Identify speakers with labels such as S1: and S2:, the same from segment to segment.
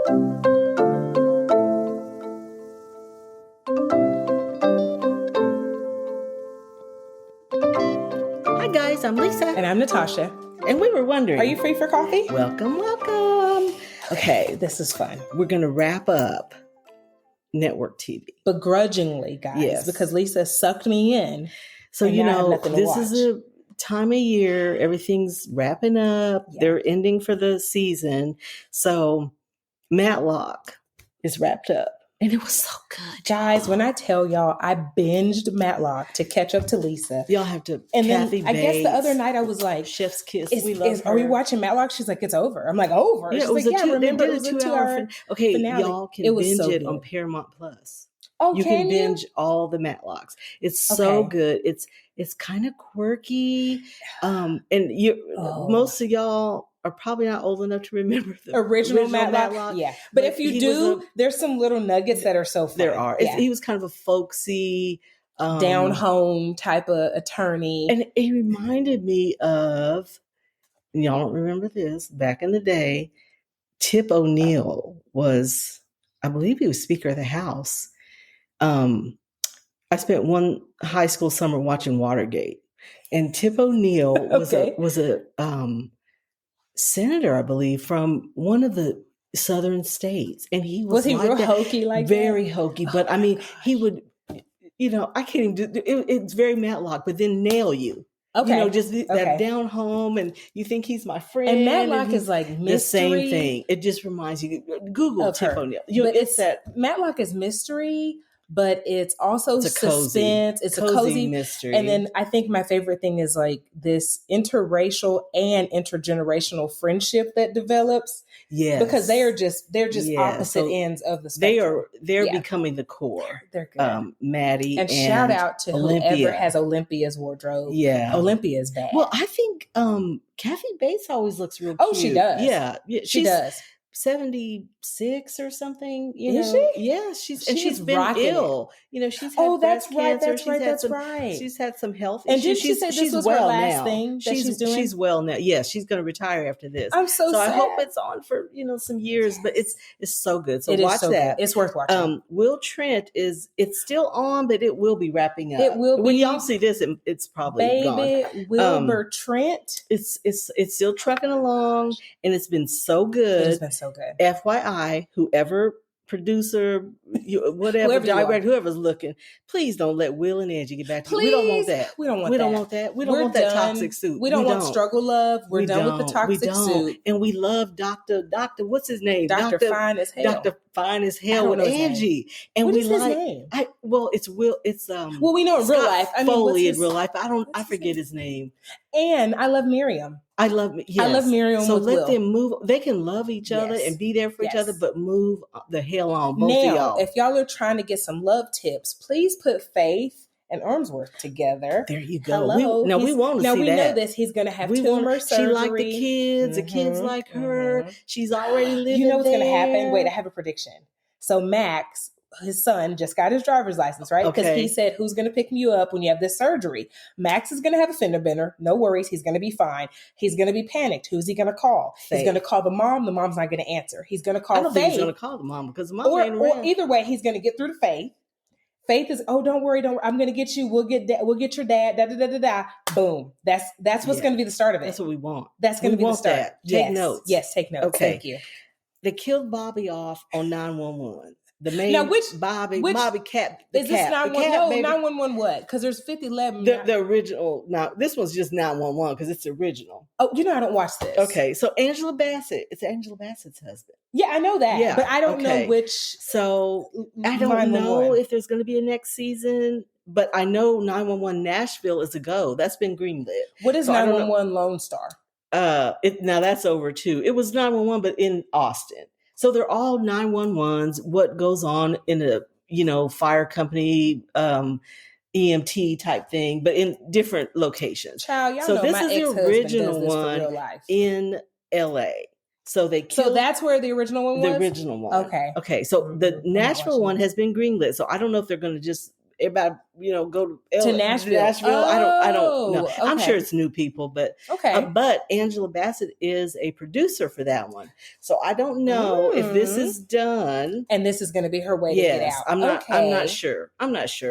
S1: Hi guys, I'm Lisa.
S2: And I'm Natasha.
S1: And we were wondering,
S2: are you free for coffee?
S1: Welcome. Okay, this is fun. We're going to wrap up network TV.
S2: Begrudgingly, guys,
S1: Yes.
S2: because Lisa sucked me in.
S1: So, this is a time of year. Everything's wrapping up. Yeah. They're ending for the season. So, Matlock is wrapped up. And it was so good.
S2: Guys, when I tell y'all, I binged Matlock to catch up to Lisa.
S1: Y'all have to.
S2: And
S1: Kathy
S2: then I guess the other night I was like,
S1: Chef's Kiss. We love her.
S2: Are we watching Matlock? She's like, it's over. I'm like, over?
S1: Yeah,
S2: she's
S1: it was
S2: like,
S1: remember it was a 2-hour Okay,
S2: finale.
S1: Y'all can binge it on Paramount Plus.
S2: Oh,
S1: you can binge all the Matlocks. It's so good. It's kind of quirky. And most of y'all are probably not old enough to remember the original Matlock.
S2: Yeah. But if you do, there's some little nuggets that are so fun.
S1: There are. Yeah. He was kind of a folksy,
S2: down home type of attorney.
S1: And it reminded me of, y'all don't remember this, back in the day, Tip O'Neill was, I believe he was Speaker of the House. I spent one high school summer watching Watergate, and Tip O'Neill was a senator, I believe, from one of the southern states, and he was
S2: he real hokey, like
S1: very hokey. But I mean, he would, I can't even do it. It's very Matlock, but then nail you. Okay, just that down home, and you think he's my friend.
S2: And Matlock is like mystery.
S1: The same thing. It just reminds you. Google Tip O'Neill.
S2: It's that Matlock is mystery. But it's also suspense. It's a cozy
S1: mystery.
S2: And then I think my favorite thing is like this interracial and intergenerational friendship that develops.
S1: Yes.
S2: Because they're just opposite ends of the spectrum.
S1: They're becoming the core.
S2: They're good.
S1: Maddie and
S2: shout out to
S1: Olympia.
S2: Whoever has Olympia's wardrobe.
S1: Yeah.
S2: Olympia's bad.
S1: Well, I think Kathy Bates always looks real cute.
S2: Oh, she does.
S1: Yeah.
S2: She does.
S1: 76 or something,
S2: Is she?
S1: Yeah, she's been ill. She's had
S2: that's
S1: right.
S2: Cancer.
S1: That's
S2: right.
S1: She's had some health
S2: issues.
S1: And
S2: did she say this was
S1: well
S2: her last
S1: now.
S2: thing that she's doing?
S1: She's well now. Yeah, she's going to retire after this.
S2: I'm so sad.
S1: I hope it's on for some years, but it's so good. So
S2: it
S1: watch that.
S2: Good. It's worth watching.
S1: Will Trent it's still on, but it will be wrapping up.
S2: It will.
S1: When y'all see this, it's probably gone.
S2: Wilbur Trent.
S1: It's still trucking along, and it's been so good.
S2: It's been so good.
S1: FYI, whoever producer, whoever's looking, please don't let Will and Angie get back to you. We don't want that.
S2: We don't want that.
S1: We don't want that toxic suit.
S2: We don't want struggle love. We're done with the toxic suit.
S1: And we love Dr. What's his name?
S2: Dr. Fine as Hell.
S1: Dr. Fine as Hell with Angie. And
S2: what is his name?
S1: It's Will. It's
S2: well, we know in real life.
S1: Foley in real life. I forget his name.
S2: And I love Miriam.
S1: I love Miriam. So let them move. They can love each other and be there for each other, but move the hell on, both of y'all.
S2: If y'all are trying to get some love tips, please put Faith and Armsworth together.
S1: There you go.
S2: Hello.
S1: We want to see that.
S2: Now we know this. He's going to have tumor surgery.
S1: She liked the kids. The kids like her. She's already living.
S2: You know what's going to happen? Wait, I have a prediction. So Max, his son, just got his driver's license, right? Because he said, who's going to pick you up when you have this surgery? Max is going to have a fender bender. No worries. He's going to be fine. He's going to be panicked. Who's he going to call?
S1: Faith.
S2: He's going to call the mom. The mom's not going to answer. He's going to call
S1: Faith. I don't think he's going to call the mom because the mom ain't around.
S2: Or either way, he's going to get through to Faith. Faith is, don't worry. I'm going to get you. We'll get your dad. Da, da, da, da, da. Boom. That's what's going to be the start of it.
S1: That's what we want.
S2: That's going to be the start.
S1: That. Take notes.
S2: Yes, take notes.
S1: Okay.
S2: Thank you.
S1: They killed Bobby off on 911. The main Bobby Cat.
S2: Is this 911? No, 911 what? Because there's 5011.
S1: The original. Now, this one's just 911 because it's the original.
S2: Oh, I don't watch this.
S1: Okay, so Angela Bassett. It's Angela Bassett's husband.
S2: Yeah, I know that. Yeah, but I don't know which.
S1: So I don't know if there's going to be a next season, but I know 911 Nashville is a go. That's been greenlit.
S2: What is 911 Lone Star?
S1: Now that's over too. It was 911, but in Austin. So they're all 911s. What goes on in a fire company, EMT type thing, but in different locations.
S2: Child, y'all
S1: so
S2: know
S1: this
S2: my
S1: is the original one
S2: real life.
S1: in LA. So they killed.
S2: So that's where the original one was?
S1: The original one.
S2: Okay.
S1: So the Nashville one has been greenlit. So I don't know if they're going to just everybody, go to
S2: Nashville.
S1: I don't know.
S2: Okay.
S1: I'm sure it's new people, but but Angela Bassett is a producer for that one. So I don't know if this is done.
S2: And this is going to be her way to get out.
S1: I'm not sure.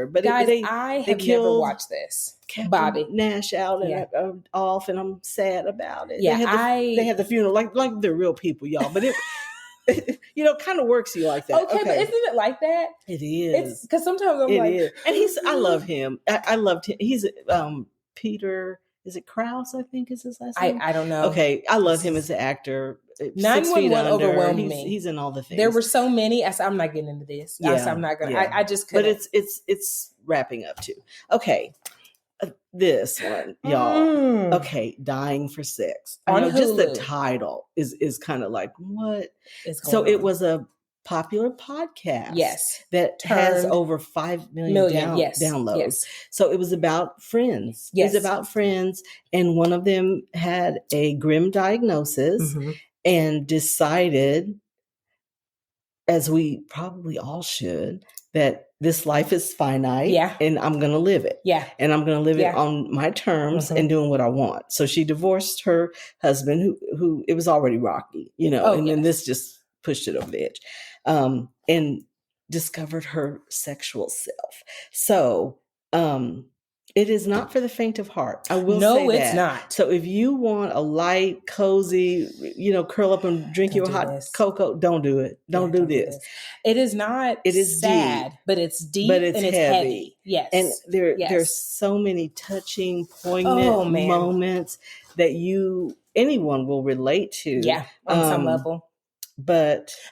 S1: But
S2: guys, I have never watched this.
S1: Captain
S2: Bobby
S1: Nash out and off, and I'm sad about it.
S2: Yeah,
S1: they had the funeral like they're real people, y'all. But it kind of works you like that.
S2: Okay, but isn't it like that?
S1: It is.
S2: It's because sometimes I'm
S1: and I love him. I loved him. He's Peter. Is it Krause? I think is his last name.
S2: I don't know.
S1: Okay, I love him as an actor.
S2: 911 overwhelmed me.
S1: He's in all the things.
S2: There were so many. I said, I'm not getting into this. I'm not gonna. I just couldn't.
S1: But it's wrapping up too. Okay. This one, y'all. Okay, Dying for Sex. I know just the title is kind of like, what? So it was a popular podcast. That has over 5 million downloads. Yes. So it was about friends. Yes. It was about friends, and one of them had a grim diagnosis and decided, as we probably all should, that this life is finite and I'm going to live it. And I'm going to live it on my terms and doing what I want. So she divorced her husband who it was already rocky, then this just pushed it over the edge, and discovered her sexual self. So, it is not for the faint of heart. I will say that. No, it's not. So if you want a light, cozy, curl up and drink your hot cocoa, don't do it. Don't do this.
S2: It is not. It is sad, deep, but it's deep, but it's heavy. Yes,
S1: and there's so many touching, poignant moments that anyone will relate to.
S2: Yeah, on some level.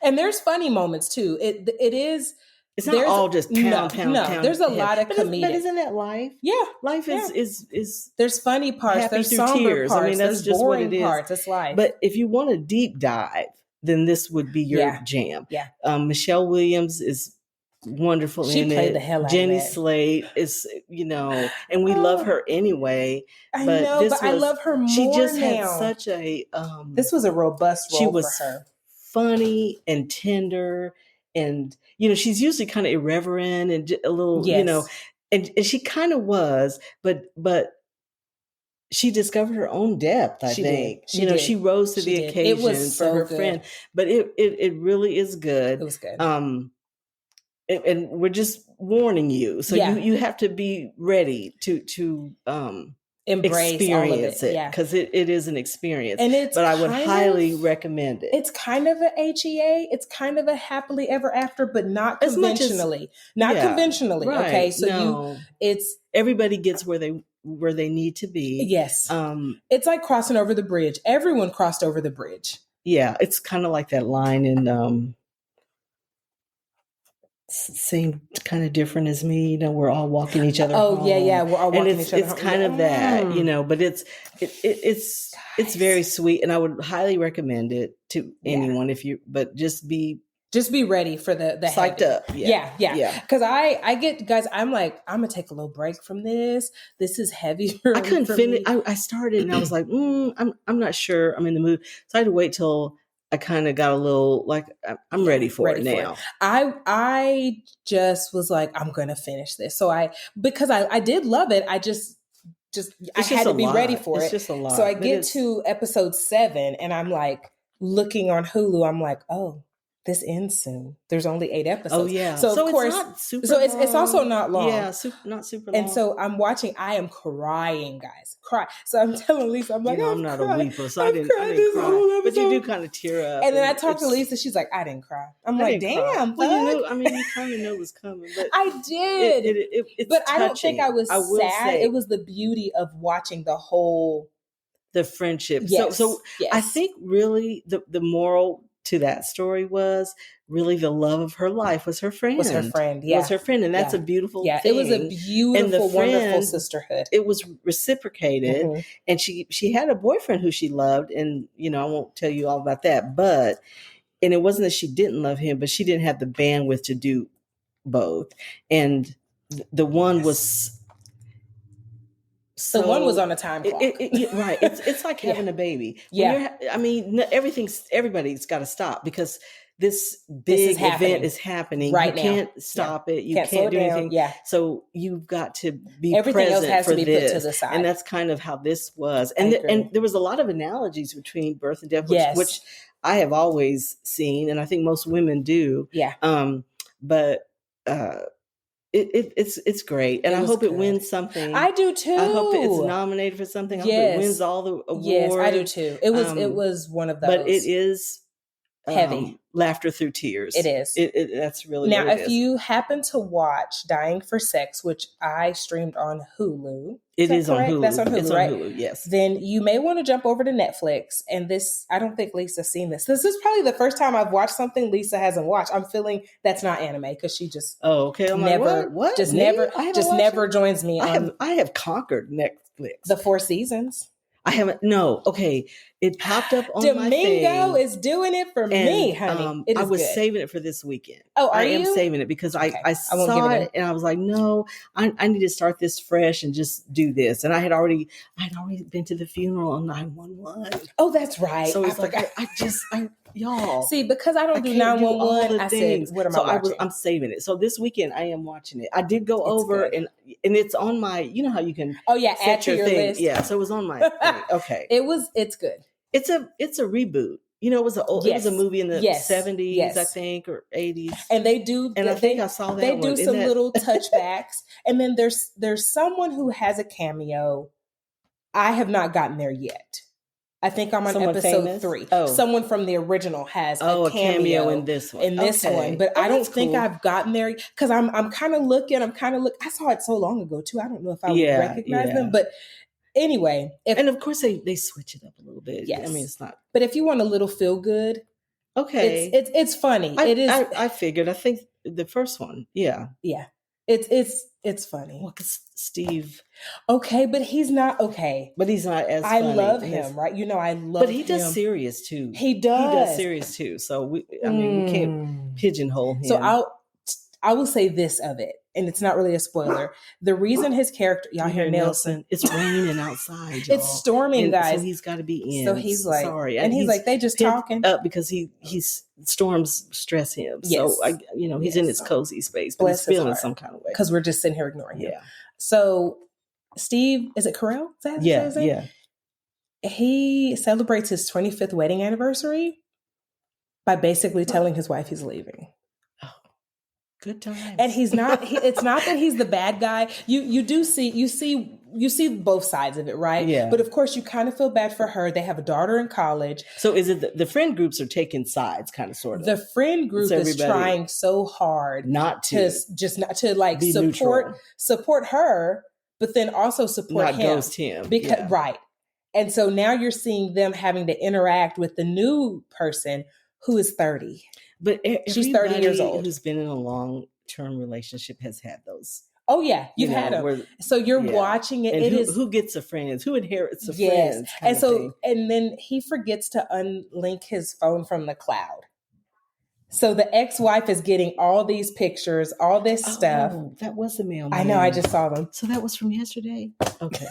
S2: And there's funny moments too. It is.
S1: It's not all just pound.
S2: There's a lot of comedic.
S1: But isn't that life?
S2: Yeah,
S1: life is.
S2: There's funny parts. There's somber tears. Parts. I mean, that's just what it is. Parts. It's life.
S1: But if you want a deep dive, then this would be your jam.
S2: Yeah.
S1: Michelle Williams is wonderful.
S2: She played the hell out
S1: Jenny
S2: of that.
S1: Slate is, and we love her anyway.
S2: I know, but I love her more.
S1: She just
S2: now.
S1: had such a.
S2: This was a robust role for her.
S1: Funny and tender. And, she's usually kind of irreverent and a little, and she kind of was, but she discovered her own depth, I think. She rose to the occasion for her friend, but it really is good.
S2: It was good.
S1: And we're just warning you. So you have to be ready to
S2: embrace
S1: experience
S2: all of
S1: it because it is an experience,
S2: and
S1: but I would highly recommend it.
S2: It's kind of a HEA. It's kind of a happily ever after, but not conventionally. Conventionally. Right. Okay, so it's
S1: everybody gets where they need to be.
S2: Yes. It's like crossing over the bridge. Everyone crossed over the bridge.
S1: Yeah, it's kind of like that line in Same kind of different as me, we're all walking each other home.
S2: Yeah, we're all walking each other home.
S1: It's kind of that, but it's very sweet, and I would highly recommend it to anyone but just be
S2: ready for the
S1: psyched
S2: heavy.
S1: Up. Yeah.
S2: Because I get, guys, I'm like, I'm gonna take a little break from this. This is heavier.
S1: I couldn't finish. I started and I was like, I'm not sure I'm in the mood, so I had to wait till I kind of got a little like, I'm ready for it now.
S2: I just was like, I'm going to finish this. So because I did love it. I I had to be ready for it.
S1: It's just a lot.
S2: So I get to episode 7 and I'm like looking on Hulu. I'm like, oh, this ends soon. There's only 8 episodes.
S1: Oh yeah.
S2: So of course,
S1: it's not super
S2: so
S1: long.
S2: It's also not long.
S1: Yeah, not super long.
S2: And so I'm watching. I am crying, guys. So I'm telling Lisa, I'm like, I'm
S1: not
S2: crying.
S1: a weeper, so I didn't cry. But you do kind of tear up.
S2: And then I talked to Lisa. She's like, I didn't cry. I'm like, damn.
S1: Well, you kind of know it was coming. But
S2: I did.
S1: It's
S2: but
S1: touching.
S2: I don't think I was sad. It was the beauty of watching
S1: the friendship.
S2: Yes.
S1: So I think really the moral to that story was really the love of her life was her friend.
S2: Was her friend,
S1: and that's a beautiful thing.
S2: It was a beautiful, wonderful sisterhood.
S1: It was reciprocated, and she had a boyfriend who she loved, and I won't tell you all about that, and it wasn't that she didn't love him, but she didn't have the bandwidth to do both, and the one was.
S2: So the one was on a time clock.
S1: Right. It's like having a baby. Everybody's got to stop because this big event is happening.
S2: Right
S1: you
S2: now.
S1: can't stop it. You
S2: Can't slow
S1: can't do
S2: it down.
S1: anything.
S2: Yeah.
S1: So you've got to be
S2: Everything else
S1: present
S2: has
S1: for
S2: to be
S1: this.
S2: put to the side.
S1: And that's kind of how this was. And there was a lot of analogies between birth and death, which I have always seen, and I think most women do.
S2: Yeah.
S1: But it's great, and I hope it wins something.
S2: I do too.
S1: I hope it's nominated for something. I hope it wins all the awards.
S2: Yes, I do too. It was one of those.
S1: But it is
S2: heavy.
S1: Laughter through tears.
S2: It is.
S1: That's really
S2: now.
S1: What it
S2: if
S1: is.
S2: you happen to watch Dying for Sex, which I streamed on Hulu,
S1: it is on Hulu.
S2: That's on Hulu,
S1: it's
S2: right?
S1: On Hulu, yes.
S2: Then you may want to jump over to Netflix. And this, I don't think Lisa's seen this. This is probably the first time I've watched something Lisa hasn't watched. I'm feeling that's not anime because she just
S1: I'm
S2: never,
S1: like, what?
S2: Just
S1: Me?
S2: never joins me.
S1: I have conquered Netflix.
S2: The 4 seasons.
S1: I haven't. No. Okay. It popped up on my thing.
S2: Domingo is doing it for me, honey.
S1: I was saving it for this weekend.
S2: Oh,
S1: I
S2: you?
S1: am saving it because I saw it and I was like, no, I need to start this fresh and just do this. And I'd already been to the funeral on 911.
S2: Oh, that's right.
S1: So it's like y'all
S2: see, because I don't do 911. I said, what am I watching?
S1: I'm saving it. So this weekend I am watching it. I did go over and it's on my. You know how you can.
S2: Oh yeah, add to your list.
S1: Yeah, so it was on my thing. Okay,
S2: it's good.
S1: It's a reboot. You know, it was a movie in the 70s, I think, or 80s.
S2: And they do,
S1: and I think I saw that.
S2: They do some little touchbacks, and then there's someone who has a cameo. I have not gotten there yet. I think I'm on episode 3. Oh. Someone from the original has a cameo
S1: in this one.
S2: But I don't think I've gotten there because I'm kind of looking. I saw it so long ago too. I don't know if I would recognize them, but. Anyway,
S1: and of course they switch it up a little bit.
S2: Yes.
S1: I mean, it's not.
S2: But if you want a little feel good,
S1: okay,
S2: it's funny. It is.
S1: I figured. I think the first one, yeah.
S2: It's funny.
S1: Well, because Steve.
S2: Okay, but he's not okay.
S1: But he's not as.
S2: I love him, right? You know, I love.
S1: But he does serious too.
S2: He does
S1: serious too. So we can't pigeonhole him.
S2: So I will say this of it. And it's not really a spoiler. The reason his character, y'all hear Nelson.
S1: It's raining outside, y'all.
S2: It's storming, guys.
S1: So he's got to be in.
S2: So he's like,
S1: sorry.
S2: And he's like, they just talking.
S1: Up because storms stress him. Yes. So, he's in his cozy space, but he's feeling some kind of way.
S2: Because we're just sitting here ignoring him.
S1: Yeah.
S2: So Steve, is it Carell? Is that his name?
S1: Yeah.
S2: He celebrates his 25th wedding anniversary by basically telling his wife he's leaving.
S1: Good times.
S2: And he's not. It's not that he's the bad guy. You see both sides of it, right?
S1: Yeah.
S2: But of course, you kind of feel bad for her. They have a daughter in college.
S1: So is it the friend groups are taking sides, kind of, sort of?
S2: The friend group is trying so hard
S1: not to
S2: like support her, but then also support him.
S1: Not ghost him.
S2: Because right. And so now you're seeing them having to interact with the new person who is 30.
S1: But
S2: she's 30 years old.
S1: Who's been in a long-term relationship has had those.
S2: Oh yeah, you've had them. So you're watching it.
S1: And who gets the friends? Who inherits the friends?
S2: And so, and then he forgets to unlink his phone from the cloud. So the ex-wife is getting all these pictures, all this stuff.
S1: That was the mailman.
S2: I know. I just saw them.
S1: So that was from yesterday. Okay.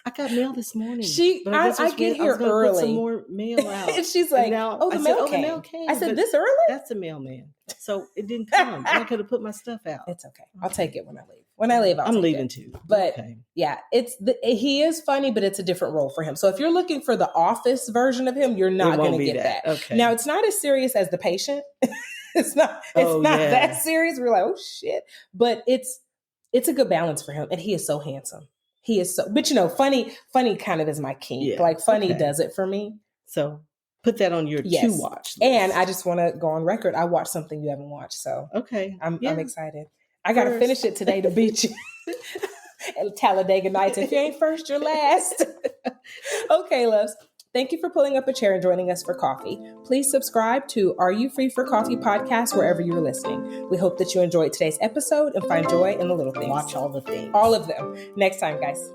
S1: I got mail this morning.
S2: I get here early.
S1: Put some more mail out.
S2: And she's like, the mail came. I said, this early?
S1: That's the mailman. So it didn't come. I could have put my stuff out.
S2: It's okay. I'll take it when I leave. When I leave,
S1: I'm leaving too.
S2: But yeah, he is funny, but it's a different role for him. So if you're looking for the Office version of him, you're not going to get that.
S1: Okay.
S2: Now it's not as serious as The Patient. It's not that serious. We're like, oh shit. But it's a good balance for him. And he is so handsome. He is so, but funny kind of is my kink. Yeah, like funny does it for me.
S1: So put that on your to watch list.
S2: And I just want to go on record. I watched something you haven't watched. So I'm excited. I got to finish it today to beat you. And Talladega Nights. If you ain't first, you're last. Okay, loves. Thank you for pulling up a chair and joining us for coffee. Please subscribe to Are You Free for Coffee podcast wherever you're listening. We hope that you enjoyed today's episode and find joy in the little things.
S1: Watch all the things.
S2: All of them. Next time, guys.